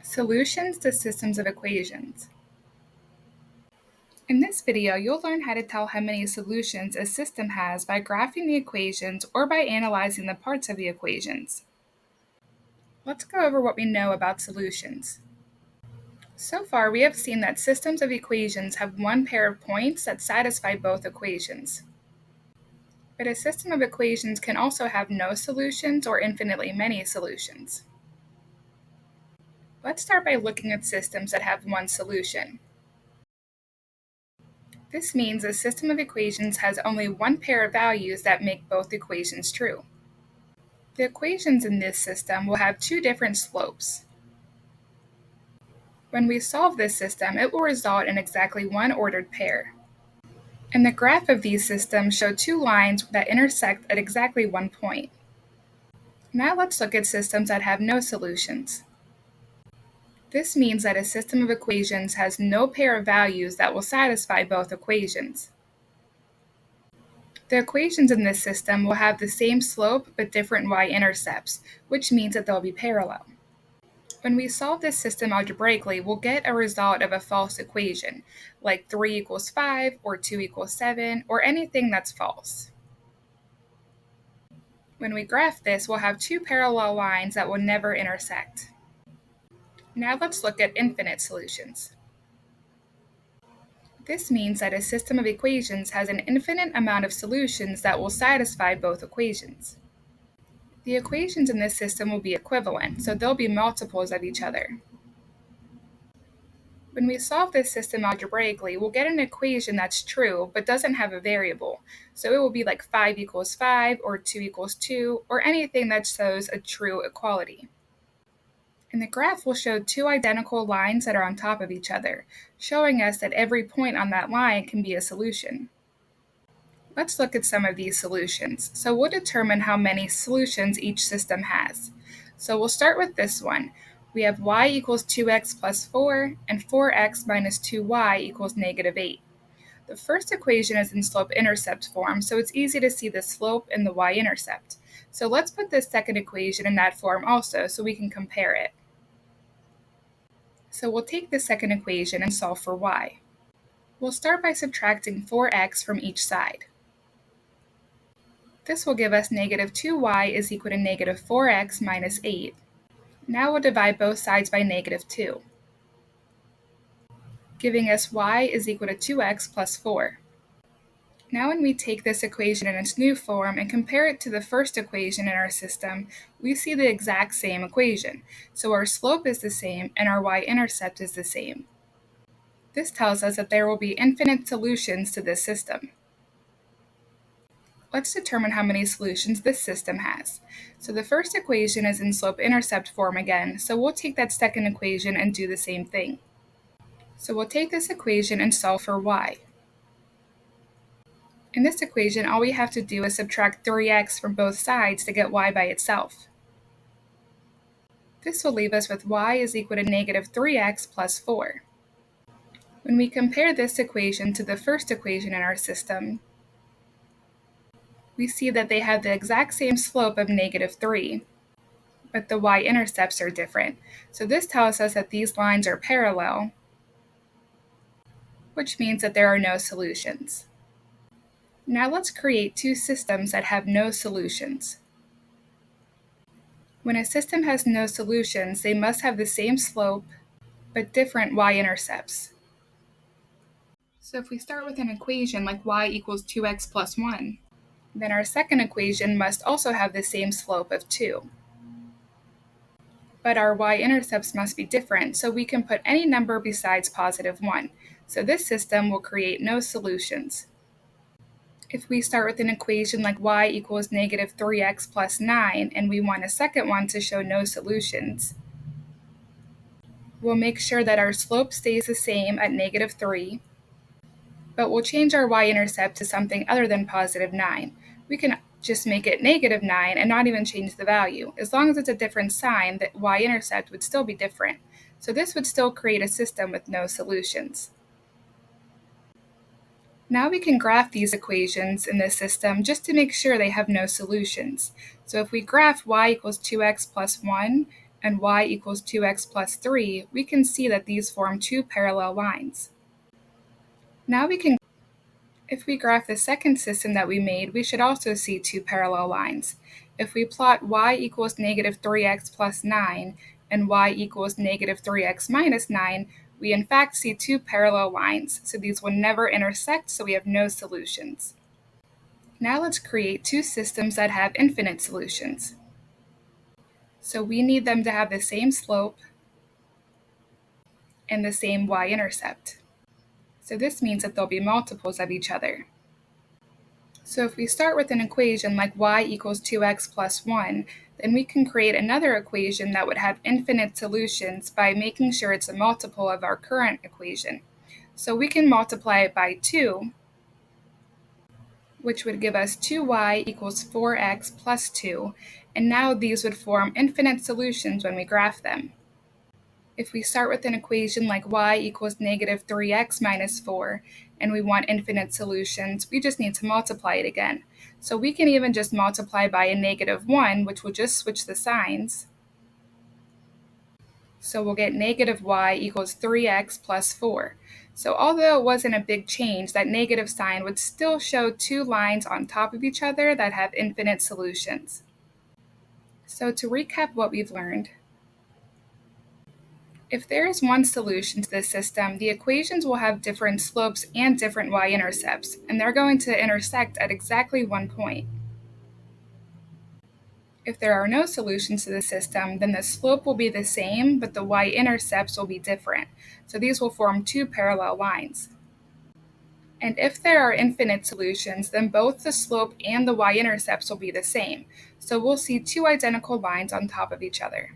Solutions to systems of equations. In this video, you'll learn how to tell how many solutions a system has by graphing the equations or by analyzing the parts of the equations. Let's go over what we know about solutions. So far, we have seen that systems of equations have one pair of points that satisfy both equations. But a system of equations can also have no solutions or infinitely many solutions. Let's start by looking at systems that have one solution. This means a system of equations has only one pair of values that make both equations true. The equations in this system will have two different slopes. When we solve this system, it will result in exactly one ordered pair. And the graph of these systems show two lines that intersect at exactly one point. Now let's look at systems that have no solutions. This means that a system of equations has no pair of values that will satisfy both equations. The equations in this system will have the same slope but different y-intercepts, which means that they'll be parallel. When we solve this system algebraically, we'll get a result of a false equation, like 3 equals 5 or 2 equals 7, or anything that's false. When we graph this, we'll have two parallel lines that will never intersect. Now let's look at infinite solutions. This means that a system of equations has an infinite amount of solutions that will satisfy both equations. The equations in this system will be equivalent, so they'll be multiples of each other. When we solve this system algebraically, we'll get an equation that's true but doesn't have a variable, so it will be like 5 equals 5 or 2 equals 2 or anything that shows a true equality. And the graph will show two identical lines that are on top of each other, showing us that every point on that line can be a solution. Let's look at some of these solutions. So we'll determine how many solutions each system has. So we'll start with this one. We have y equals 2x plus 4 and 4x minus 2y equals negative 8. The first equation is in slope-intercept form, so it's easy to see the slope and the y-intercept. So let's put this second equation in that form also so we can compare it. So we'll take the second equation and solve for y. We'll start by subtracting 4x from each side. This will give us negative 2y is equal to negative 4x minus 8. Now we'll divide both sides by negative 2, giving us y is equal to 2x plus 4. Now when we take this equation in its new form and compare it to the first equation in our system, we see the exact same equation. So our slope is the same and our y-intercept is the same. This tells us that there will be infinite solutions to this system. Let's determine how many solutions this system has. So the first equation is in slope-intercept form again, so we'll take that second equation and do the same thing. So we'll take this equation and solve for y. In this equation, all we have to do is subtract 3x from both sides to get y by itself. This will leave us with y is equal to negative 3x plus 4. When we compare this equation to the first equation in our system, we see that they have the exact same slope of negative 3, but the y-intercepts are different. So this tells us that these lines are parallel, which means that there are no solutions. Now let's create two systems that have no solutions. When a system has no solutions, they must have the same slope, but different y-intercepts. So if we start with an equation like y equals 2x plus 1, then our second equation must also have the same slope of 2. But our y-intercepts must be different, so we can put any number besides positive 1. So this system will create no solutions. If we start with an equation like y equals negative 3x plus 9, and we want a second one to show no solutions, we'll make sure that our slope stays the same at negative 3, but we'll change our y-intercept to something other than positive 9. We can just make it negative 9 and not even change the value. As long as it's a different sign, the y-intercept would still be different. So this would still create a system with no solutions. Now we can graph these equations in this system just to make sure they have no solutions. So if we graph y equals 2x plus 1 and y equals 2x plus 3, we can see that these form two parallel lines. Now if we graph the second system that we made, we should also see two parallel lines. If we plot y equals negative 3x plus 9 and y equals negative 3x minus 9, we in fact see two parallel lines, so these will never intersect, so we have no solutions. Now let's create two systems that have infinite solutions. So we need them to have the same slope and the same y-intercept. So this means that they'll be multiples of each other. So if we start with an equation like y equals 2x plus 1, then we can create another equation that would have infinite solutions by making sure it's a multiple of our current equation. So we can multiply it by 2, which would give us 2y equals 4x plus 2, and now these would form infinite solutions when we graph them. If we start with an equation like y equals negative 3x minus 4, and we want infinite solutions, we just need to multiply it again. So we can even just multiply by a negative 1, which will just switch the signs. So we'll get negative y equals 3x plus 4. So although it wasn't a big change, that negative sign would still show two lines on top of each other that have infinite solutions. So to recap what we've learned, if there is one solution to this system, the equations will have different slopes and different y-intercepts, and they're going to intersect at exactly one point. If there are no solutions to the system, then the slope will be the same, but the y-intercepts will be different. So these will form two parallel lines. And if there are infinite solutions, then both the slope and the y-intercepts will be the same. So we'll see two identical lines on top of each other.